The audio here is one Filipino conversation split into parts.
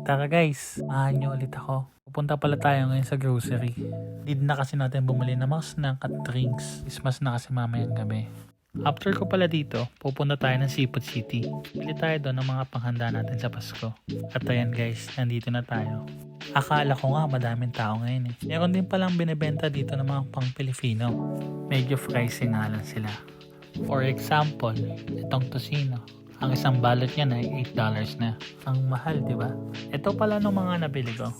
Tara guys, samahan niyo ulit ako. Pupunta pala tayo ngayon sa grocery. Need na kasi natin bumili ng mga snack at drinks. Christmas na kasi mamayang gabi. After ko pala dito, pupunta tayo ng Seafood City. Bili tayo doon ng mga panghanda natin sa Pasko. At ayan guys, nandito na tayo. Akala ko nga madaming tao ngayon eh. Meron din palang binibenta dito ng mga pang Pilipino. Medyo pricey nga lang sila. For example, itong tocino. Ang isang balot niya na ay $8 na. Ang mahal, di ba? Ito pala ng mga nabili ko.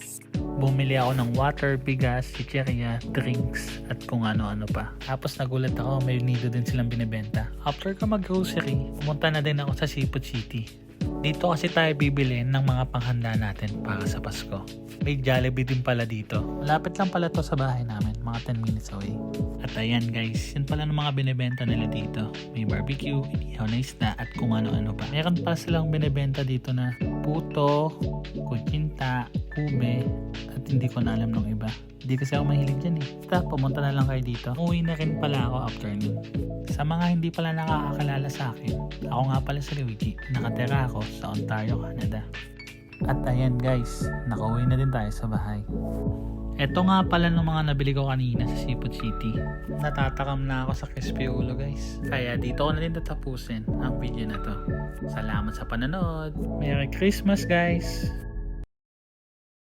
Bumili ako ng water, bigas, chicheria, drinks, at kung ano-ano pa. Tapos nagulat ako, may nido din silang binibenta. After ko mag-grocery, pumunta na din ako sa Seafood City. Dito kasi tayo bibili ng mga panghanda natin para sa Pasko. May Jollibee din pala dito. Malapit lang pala to sa bahay namin, mga 10 minutes away. At ayan guys, yun pala ng mga binibenta nila dito. May barbecue, inihaw na isda, at kung ano-ano pa. Meron pa silang binibenta dito na puto, kutsinta, ube, at hindi ko na alam ng iba. Hindi kasi ako mahilig dyan eh. Basta pumunta na lang kayo dito. Umuwi na rin pala ako after nun. Sa mga hindi pala nakakakalala sa akin, ako nga pala si Luigi. Nakatira ako sa Ontario, Canada. At ayan guys, nakauwi na din tayo sa bahay. Ito nga pala ng mga nabili ko kanina sa Seafood City. Natatakam na ako sa crispy ulo guys. Kaya dito ko na din tatapusin ang video na to. Salamat sa panonood. Merry Christmas guys!